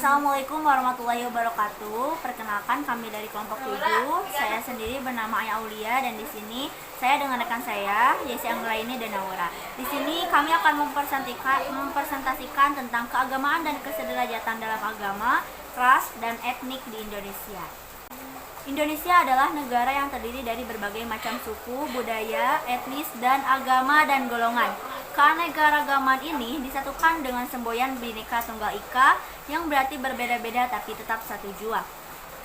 Assalamualaikum warahmatullahi wabarakatuh. Perkenalkan, kami dari kelompok 7. Saya sendiri bernama Aya Aulia dan di sini saya dengan rekan saya Yesi Anggraini dan Naura. Di sini kami akan mempresentasikan tentang keagamaan dan kesederajatan dalam agama, ras, dan etnik di Indonesia. Indonesia adalah negara yang terdiri dari berbagai macam suku, budaya, etnis, dan agama dan golongan. Keanekaragaman ini disatukan dengan semboyan Bhinneka Tunggal Ika yang berarti berbeda-beda tapi tetap satu jua.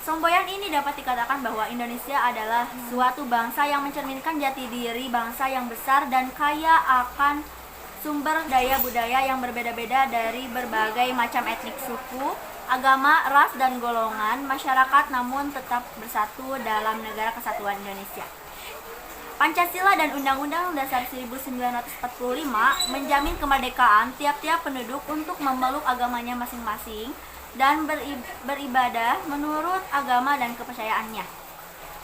Semboyan ini dapat dikatakan bahwa Indonesia adalah suatu bangsa yang mencerminkan jati diri bangsa yang besar dan kaya akan sumber daya budaya yang berbeda-beda dari berbagai macam etnik, suku, agama, ras, dan golongan masyarakat, namun tetap bersatu dalam Negara Kesatuan Indonesia. Pancasila dan Undang-Undang Dasar 1945 menjamin kemerdekaan tiap-tiap penduduk untuk memeluk agamanya masing-masing dan beribadah menurut agama dan kepercayaannya.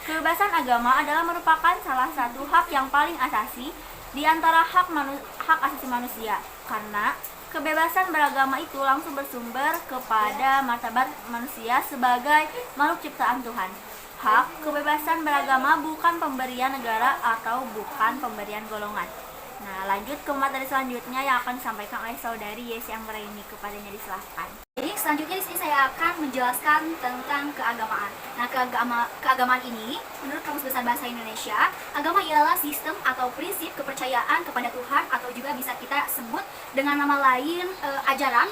Kebebasan agama adalah merupakan salah satu hak yang paling asasi di antara hak asasi manusia, karena kebebasan beragama itu langsung bersumber kepada martabat manusia sebagai makhluk ciptaan Tuhan. Hak kebebasan beragama bukan pemberian negara atau bukan pemberian golongan. Nah, lanjut ke materi selanjutnya yang akan disampaikan oleh saudari Yesi Anggraini. Kepadanya disilahkan. Jadi selanjutnya di sini saya akan menjelaskan tentang keagamaan. Nah, keagamaan ini menurut Kamus Besar Bahasa Indonesia, agama ialah sistem atau prinsip kepercayaan kepada Tuhan, atau juga bisa kita sebut dengan nama lain ajaran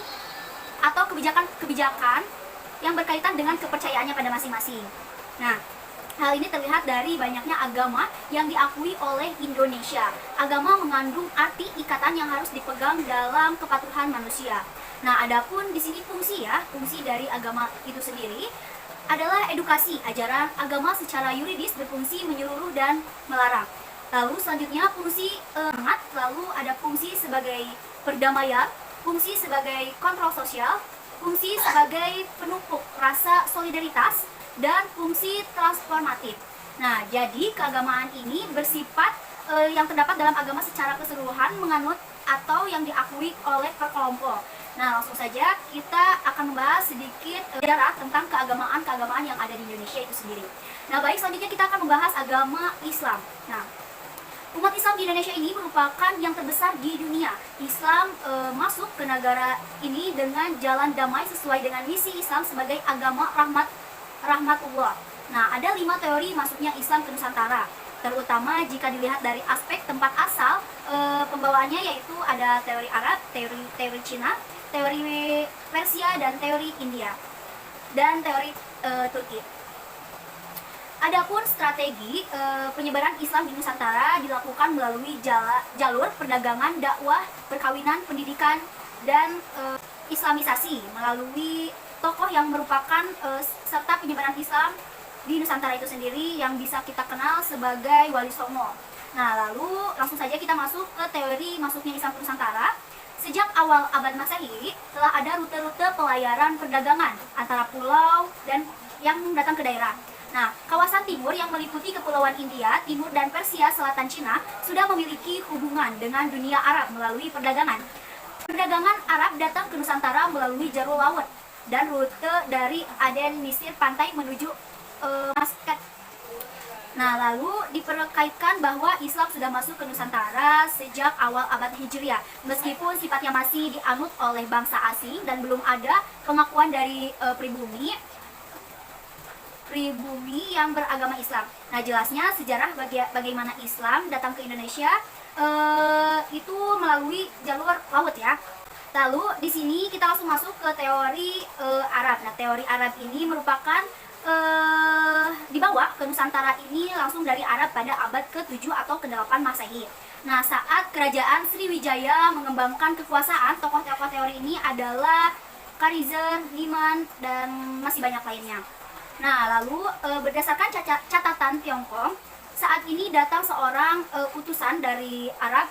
atau kebijakan yang berkaitan dengan kepercayaannya pada masing-masing. Nah, hal ini terlihat dari banyaknya agama yang diakui oleh Indonesia. Agama mengandung arti ikatan yang harus dipegang dalam kepatuhan manusia. Nah, adapun di sini fungsi dari agama itu sendiri adalah edukasi. Ajaran agama secara yuridis berfungsi menyuruh dan melarang. Lalu selanjutnya fungsi lalu ada fungsi sebagai perdamaian, fungsi sebagai kontrol sosial, fungsi sebagai penupuk rasa solidaritas, dan fungsi transformatif. Nah, jadi keagamaan ini bersifat yang terdapat dalam agama secara keseluruhan menganut atau yang diakui oleh per kelompok. Nah, langsung saja kita akan membahas sedikit sejarah tentang keagamaan yang ada di Indonesia itu sendiri. Nah, baik, selanjutnya kita akan membahas agama Islam. Nah, umat Islam di Indonesia ini merupakan yang terbesar di dunia. Islam masuk ke negara ini dengan jalan damai sesuai dengan misi Islam sebagai agama rahmatullah. Nah, ada 5 teori masuknya Islam ke Nusantara, terutama jika dilihat dari aspek tempat asal pembawaannya, yaitu ada teori Arab, teori Cina, teori Persia, dan teori India, dan teori Turki. Adapun strategi penyebaran Islam di Nusantara dilakukan melalui jalur perdagangan, dakwah, perkawinan, pendidikan, dan islamisasi melalui tokoh yang merupakan serta penyebaran Islam di Nusantara itu sendiri yang bisa kita kenal sebagai Wali Songo. Nah, lalu langsung saja kita masuk ke teori masuknya Islam ke Nusantara. Sejak awal abad Masehi telah ada rute-rute pelayaran perdagangan antara pulau dan yang datang ke daerah. Nah, kawasan timur yang meliputi kepulauan India, Timur, dan Persia, Selatan Cina sudah memiliki hubungan dengan dunia Arab melalui perdagangan. Perdagangan Arab datang ke Nusantara melalui jalur laut dan rute dari Aden, Mesir, pantai menuju Maskat. Nah, lalu diperkaitkan bahwa Islam sudah masuk ke Nusantara sejak awal abad Hijriah, meskipun sifatnya masih dianut oleh bangsa asing dan belum ada pengakuan dari pribumi yang beragama Islam. Nah, jelasnya sejarah bagaimana Islam datang ke Indonesia itu melalui jalur laut ya. Lalu di sini kita langsung masuk ke teori Arab. Nah, teori Arab ini merupakan dibawa ke Nusantara ini langsung dari Arab pada abad ke-7 atau ke-8 Masehi. Nah, saat kerajaan Sriwijaya mengembangkan kekuasaan, tokoh-tokoh teori ini adalah Karizer, Liman, dan masih banyak lainnya. Nah, lalu berdasarkan catatan Tiongkok, saat ini datang seorang utusan dari Arab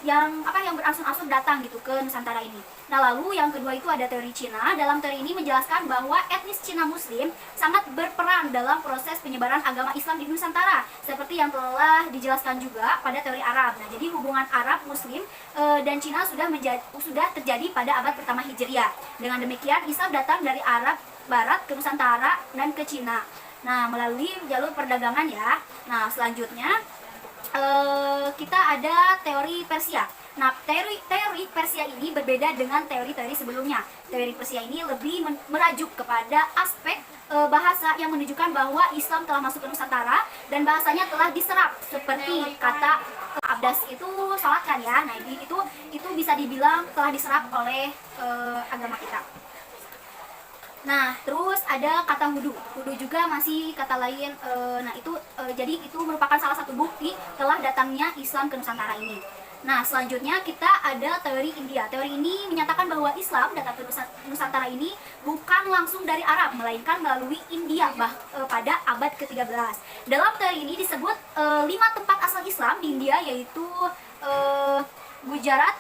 yang berangsur-angsur datang gitu ke Nusantara ini. Nah, lalu yang kedua itu ada teori Cina. Dalam teori ini menjelaskan bahwa etnis Cina Muslim sangat berperan dalam proses penyebaran agama Islam di Nusantara, seperti yang telah dijelaskan juga pada teori Arab. Nah, jadi hubungan Arab Muslim dan Cina sudah terjadi pada abad pertama Hijriah. Dengan demikian, Islam datang dari Arab Barat ke Nusantara dan ke Cina. Nah, melalui jalur perdagangan ya. Nah, selanjutnya kita ada teori Persia. Nah, teori Persia ini berbeda dengan teori-teori sebelumnya. Teori Persia ini lebih merajuk kepada aspek bahasa yang menunjukkan bahwa Islam telah masuk ke Nusantara dan bahasanya telah diserap, seperti kata abdas itu salat kan ya. Nah, itu bisa dibilang telah diserap oleh agama kita. Nah, terus ada kata hudu. Hudu juga masih kata lain. Jadi itu merupakan salah satu bukti telah datangnya Islam ke Nusantara ini. Nah, selanjutnya kita ada teori India. Teori ini menyatakan bahwa Islam datang ke Nusantara ini bukan langsung dari Arab, melainkan melalui India pada abad ke-13. Dalam teori ini disebut 5 tempat asal Islam di India, yaitu Gujarat,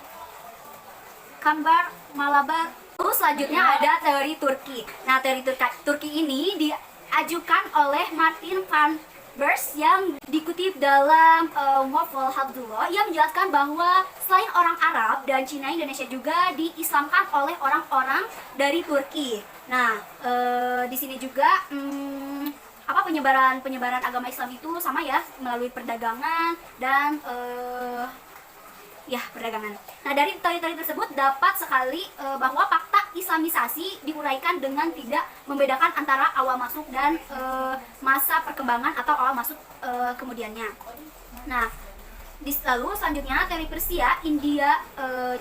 Kambar, Malabar. Terus selanjutnya ada teori Turki. Nah, teori Turki ini diajukan oleh Martin van Beers yang dikutip dalam Mughal Habdullah. Ia menjelaskan bahwa selain orang Arab dan Cina, Indonesia juga diislamkan oleh orang-orang dari Turki. Nah, di sini juga penyebaran agama Islam itu sama ya, melalui perdagangan dan perdagangan. Nah, dari teori-teori tersebut dapat sekali bahwa fakta Islamisasi diuraikan dengan tidak membedakan antara awal masuk dan masa perkembangan atau awal masuk kemudiannya. Nah, lalu selanjutnya teori Persia, India,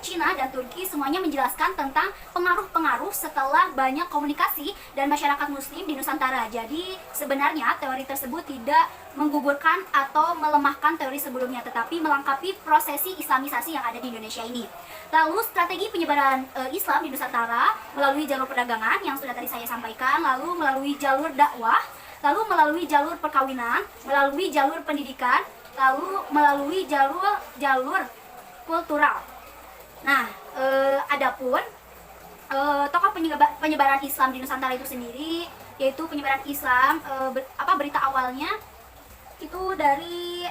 Cina, dan Turki semuanya menjelaskan tentang pengaruh-pengaruh setelah banyak komunikasi dan masyarakat Muslim di Nusantara. Jadi sebenarnya teori tersebut tidak menggugurkan atau melemahkan teori sebelumnya, tetapi melengkapi prosesi Islamisasi yang ada di Indonesia ini. Lalu strategi penyebaran Islam di Nusantara melalui jalur perdagangan yang sudah tadi saya sampaikan, lalu melalui jalur dakwah, lalu melalui jalur perkawinan, melalui jalur pendidikan, lalu melalui jalur kultural. Nah, adapun tokoh penyebaran Islam di Nusantara itu sendiri, yaitu penyebaran Islam, berita awalnya itu dari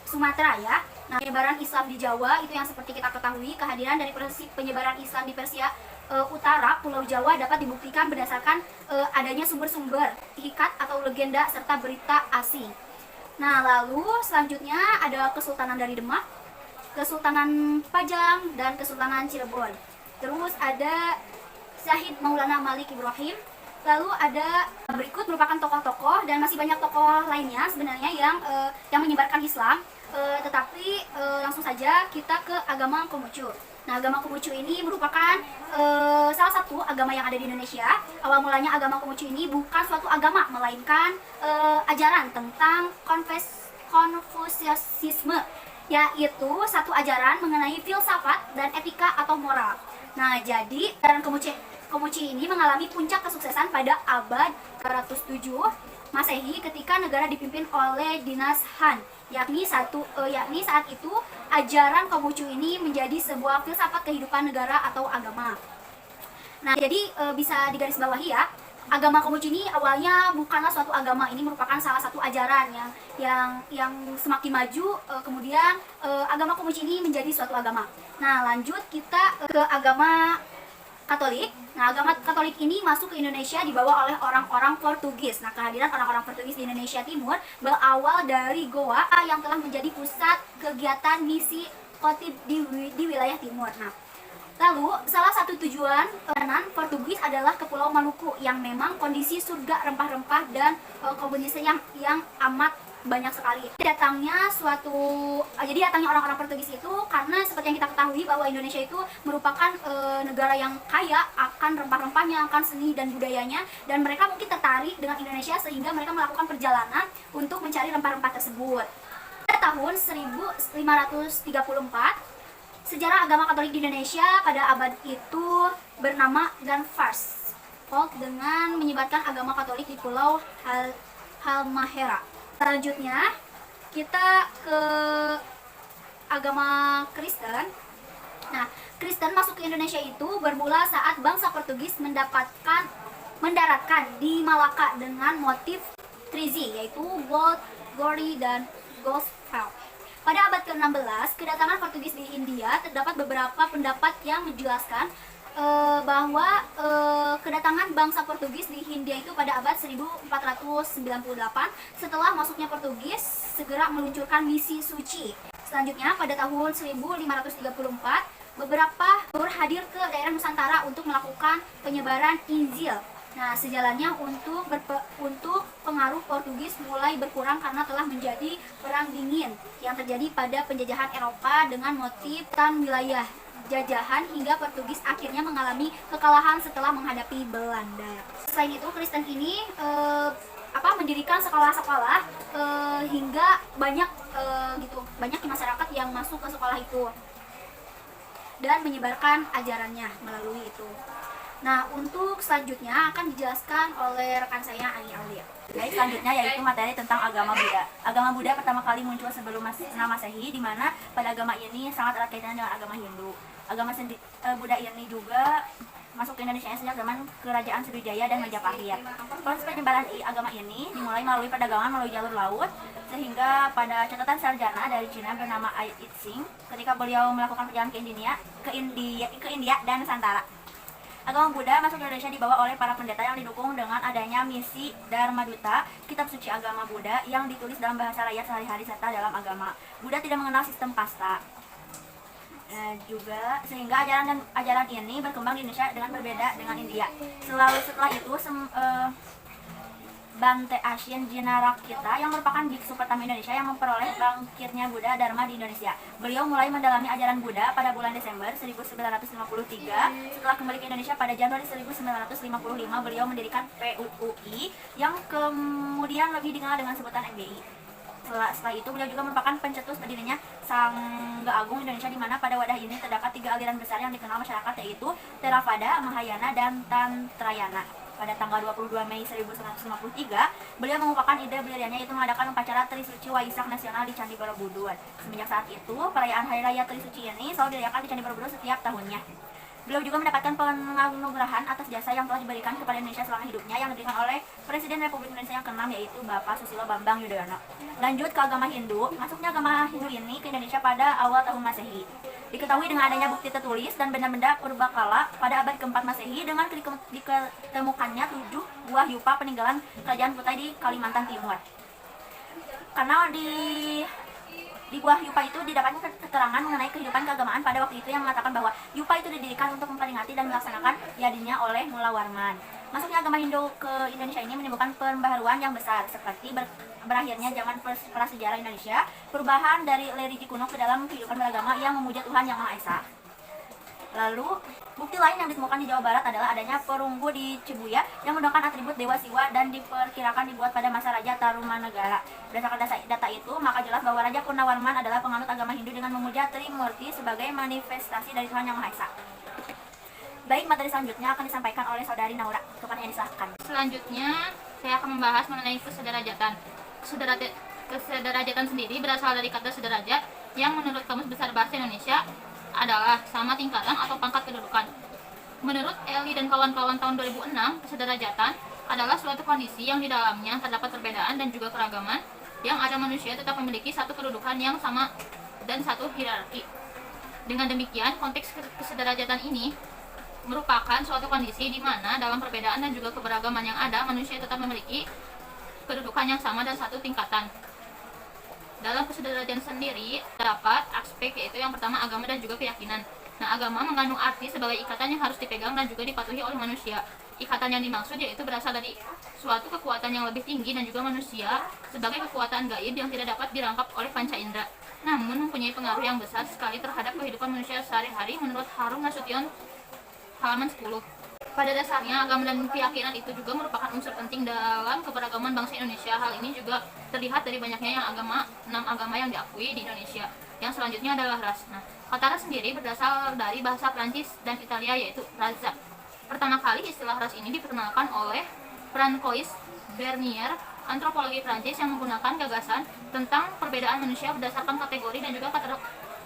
Sumatera ya. Nah, penyebaran Islam di Jawa itu yang seperti kita ketahui, kehadiran dari penyebaran Islam di Persia Utara, Pulau Jawa dapat dibuktikan berdasarkan adanya sumber-sumber ikat atau legenda serta berita asing. Nah, lalu selanjutnya ada Kesultanan dari Demak, Kesultanan Pajang, dan Kesultanan Cirebon. Terus ada Syahid Maulana Malik Ibrahim. Lalu ada berikut merupakan tokoh-tokoh dan masih banyak tokoh lainnya sebenarnya yang menyebarkan Islam. Tetapi langsung saja kita ke agama Konghucu. Nah, agama Konghucu ini merupakan salah satu agama yang ada di Indonesia. Awal mulanya agama Konghucu ini bukan suatu agama, melainkan ajaran tentang Konfusianisme, yaitu satu ajaran mengenai filsafat dan etika atau moral. Nah, jadi ajaran Konghucu ini mengalami puncak kesuksesan pada abad ke-107 Masehi ketika negara dipimpin oleh dinasti Han. Yakni saat itu ajaran Konghucu ini menjadi sebuah filsafat kehidupan negara atau agama. Nah, jadi bisa digarisbawahi ya, agama Konghucu ini awalnya bukanlah suatu agama, ini merupakan salah satu ajaran yang semakin maju, kemudian agama Konghucu ini menjadi suatu agama. Nah, lanjut kita ke agama Katolik. Nah, agama Katolik ini masuk ke Indonesia dibawa oleh orang-orang Portugis. Nah, kehadiran orang-orang Portugis di Indonesia Timur berawal dari Goa yang telah menjadi pusat kegiatan misi khotib di wilayah timur. Nah, lalu salah satu tujuan perjalanan Portugis adalah ke Pulau Maluku yang memang kondisi surga rempah-rempah dan komunisme yang amat banyak sekali. Datangnya orang-orang Portugis itu karena seperti yang kita ketahui bahwa Indonesia itu merupakan negara yang kaya akan rempah-rempahnya, akan seni dan budayanya, dan mereka mungkin tertarik dengan Indonesia sehingga mereka melakukan perjalanan untuk mencari rempah-rempah tersebut. Pada tahun 1534, sejarah agama Katolik di Indonesia pada abad itu bernama Ganfars dengan menyebarkan agama Katolik di Pulau Halmahera. Selanjutnya kita ke agama Kristen. Nah, Kristen masuk ke Indonesia itu bermula saat bangsa Portugis mendaratkan di Malaka dengan motif 3Z, yaitu gold, glory, dan gospel. Pada abad ke-16, kedatangan Portugis di India, terdapat beberapa pendapat yang menjelaskan bahwa kedatangan bangsa Portugis di Hindia itu pada abad 1498 setelah masuknya Portugis segera meluncurkan misi suci. Selanjutnya pada tahun 1534 beberapa tur hadir ke daerah Nusantara untuk melakukan penyebaran Injil. Nah, sejalannya untuk pengaruh Portugis mulai berkurang karena telah menjadi perang dingin yang terjadi pada penjajahan Eropa dengan motif tan wilayah jajahan hingga Portugis akhirnya mengalami kekalahan setelah menghadapi Belanda. Selain itu, Kristen ini mendirikan sekolah-sekolah hingga banyak banyak masyarakat yang masuk ke sekolah itu dan menyebarkan ajarannya melalui itu. Nah, untuk selanjutnya akan dijelaskan oleh rekan saya Ani Aulia. Baik, selanjutnya yaitu materi tentang agama Buddha. Agama Buddha pertama kali muncul sebelum Masehi, di mana pada agama ini sangat erat kaitannya dengan agama Hindu. Agama Buddha ini juga masuk ke Indonesia sejak zaman Kerajaan Sriwijaya dan Majapahit. Proses penyebaran agama ini dimulai melalui perdagangan melalui jalur laut, sehingga pada catatan sarjana dari Cina bernama Ai It-sing, ketika beliau melakukan perjalanan ke India dan Nusantara. Agama Buddha masuk ke Indonesia dibawa oleh para pendeta yang didukung dengan adanya misi Dharma Duta, kitab suci agama Buddha yang ditulis dalam bahasa rakyat sehari-hari serta dalam agama. Buddha tidak mengenal sistem kasta. Juga sehingga ajaran ini berkembang di Indonesia dengan berbeda dengan India. Setelah itu Bante Ashin Jinarakita yang merupakan biksu pertama Indonesia yang memperoleh bangkitnya Buddha Dharma di Indonesia. Beliau mulai mendalami ajaran Buddha pada bulan Desember 1953. Setelah kembali ke Indonesia pada Januari 1955, beliau mendirikan PUUI yang kemudian lebih dikenal dengan sebutan MBI. Setelah itu beliau juga merupakan pencetus berdirinya Sangga Agung Indonesia, di mana pada wadah ini terdapat 3 aliran besar yang dikenal masyarakat, yaitu Theravada, Mahayana, dan Tantrayana. Pada tanggal 22 Mei 1953, beliau mengupakan ide berdiriannya yaitu mengadakan upacara Trisuci Waisak Nasional di Candi Borobudur. Semenjak saat itu, perayaan Hari Raya Trisuci ini selalu dirayakan di Candi Borobudur setiap tahunnya. Beliau juga mendapatkan penganugerahan atas jasa yang telah diberikan kepada Indonesia selama hidupnya yang diberikan oleh Presiden Republik Indonesia yang ke-6, yaitu Bapak Susilo Bambang Yudhoyono. Lanjut ke agama Hindu, masuknya agama Hindu ini ke Indonesia pada awal tahun Masehi. Diketahui dengan adanya bukti tertulis dan benda-benda purbakala pada abad ke-4 Masehi dengan ditemukannya 7 buah yupa peninggalan Kerajaan Kutai di Kalimantan Timur. Karena di buah yupa itu didapatnya keterangan mengenai kehidupan keagamaan pada waktu itu yang mengatakan bahwa yupa itu didirikan untuk memperingati dan melaksanakan yadinya oleh Mula Warman. Masuknya agama Hindu ke Indonesia ini menimbulkan pembaharuan yang besar, seperti berakhirnya zaman prasejarah Indonesia, perubahan dari religi kuno ke dalam kehidupan beragama yang memuja Tuhan Yang Maha Esa. Lalu, bukti lain yang ditemukan di Jawa Barat adalah adanya perunggu di Cibuya yang menggunakan atribut Dewa Siwa dan diperkirakan dibuat pada masa Raja Tarumanegara. Berdasarkan data itu, maka jelas bahwa Raja Purnawarman adalah penganut agama Hindu dengan memuja Trimurti sebagai manifestasi dari Tuhan Yang Maha Esa. Baik, materi selanjutnya akan disampaikan oleh Saudari Naura. Kepadanya disilahkan. Selanjutnya, saya akan membahas mengenai kesederajatan. Kesederajatan sendiri berasal dari kata sederajat yang menurut Kamus Besar Bahasa Indonesia adalah sama tingkatan atau pangkat kedudukan. Menurut Eli dan kawan-kawan tahun 2006, kesederajatan adalah suatu kondisi yang di dalamnya terdapat perbedaan dan juga keragaman yang ada manusia tetap memiliki satu kedudukan yang sama dan satu hierarki. Dengan demikian, konteks kesederajatan ini merupakan suatu kondisi di mana dalam perbedaan dan juga keberagaman yang ada, manusia tetap memiliki kedudukan yang sama dan satu tingkatan. Dalam kesederajatan sendiri terdapat aspek, yaitu yang pertama agama dan juga keyakinan. Nah, agama mengandung arti sebagai ikatan yang harus dipegang dan juga dipatuhi oleh manusia. Ikatan yang dimaksud yaitu berasal dari suatu kekuatan yang lebih tinggi dan juga manusia sebagai kekuatan gaib yang tidak dapat dirangkap oleh panca indera, namun mempunyai pengaruh yang besar sekali terhadap kehidupan manusia sehari-hari menurut Harun Nasution halaman 10. Pada dasarnya, agama dan keyakinan itu juga merupakan unsur penting dalam keberagaman bangsa Indonesia. Hal ini juga terlihat dari banyaknya 6 agama yang diakui di Indonesia. Yang selanjutnya adalah ras. Nah, kata ras sendiri berasal dari bahasa Prancis dan Italia, yaitu raza. Pertama kali istilah ras ini diperkenalkan oleh Francois Bernier, antropologi Prancis, yang menggunakan gagasan tentang perbedaan manusia berdasarkan kategori dan juga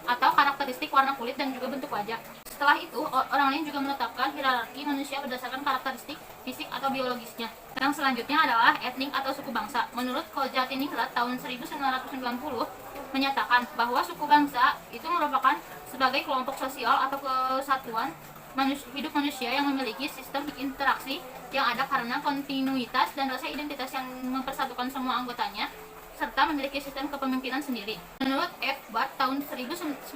atau karakteristik warna kulit dan juga bentuk wajah. Setelah itu, orang lain juga menetapkan hierarki manusia berdasarkan karakteristik fisik atau biologisnya. Yang selanjutnya adalah etnik atau suku bangsa. Menurut Koljatiningrat tahun 1990 menyatakan bahwa suku bangsa itu merupakan sebagai kelompok sosial atau kesatuan hidup manusia yang memiliki sistem interaksi yang ada karena kontinuitas dan rasa identitas yang mempersatukan semua anggotanya serta memiliki sistem kepemimpinan sendiri. Menurut F. Bart tahun 1988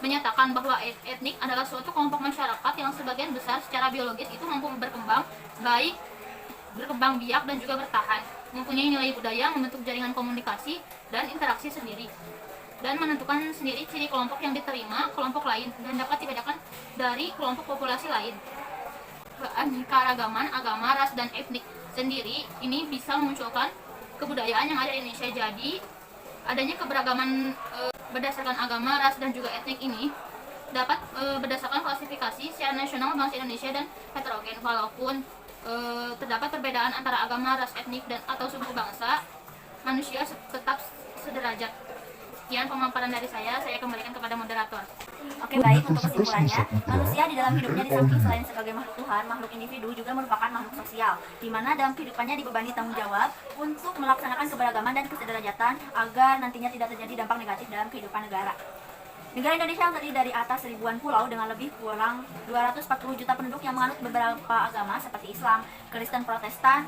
menyatakan bahwa etnik adalah suatu kelompok masyarakat yang sebagian besar secara biologis itu mampu berkembang baik, berkembang biak dan juga bertahan, mempunyai nilai budaya, membentuk jaringan komunikasi dan interaksi sendiri, dan menentukan sendiri ciri kelompok yang diterima kelompok lain dan dapat dibedakan dari kelompok populasi lain. Keanekaragaman agama, ras, dan etnik sendiri ini bisa memunculkan kebudayaan yang ada di Indonesia. Jadi adanya keberagaman berdasarkan agama, ras, dan juga etnik ini dapat berdasarkan klasifikasi secara nasional bangsa Indonesia dan heterogen. Walaupun terdapat perbedaan antara agama, ras, etnik, dan atau suku bangsa, manusia tetap sederajat. Sekian pemaparan dari saya kembalikan kepada moderator. Oke, baik, untuk kesimpulannya, manusia di dalam hidupnya di samping selain sebagai makhluk Tuhan, makhluk individu juga merupakan makhluk sosial, di mana dalam kehidupannya dibebani tanggung jawab untuk melaksanakan keberagaman dan kesederajatan agar nantinya tidak terjadi dampak negatif dalam kehidupan negara. Negara Indonesia yang terdiri dari atas ribuan pulau dengan lebih kurang 240 juta penduduk yang menganut beberapa agama seperti Islam, Kristen Protestan,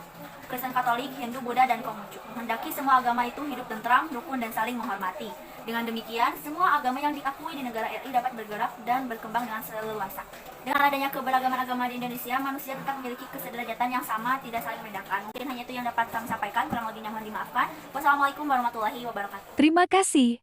Kristen Katolik, Hindu, Buddha, dan Konghucu. Hendaki semua agama itu hidup tentram, rukun, dan saling menghormati. Dengan demikian, semua agama yang diakui di negara RI dapat bergerak dan berkembang dengan seleluasa. Dengan adanya keberagaman agama di Indonesia, manusia tetap memiliki kesederajatan yang sama, tidak saling membedakan. Mungkin hanya itu yang dapat kami sampaikan, kurang lebihnya mohon dimaafkan. Wassalamualaikum warahmatullahi wabarakatuh. Terima kasih.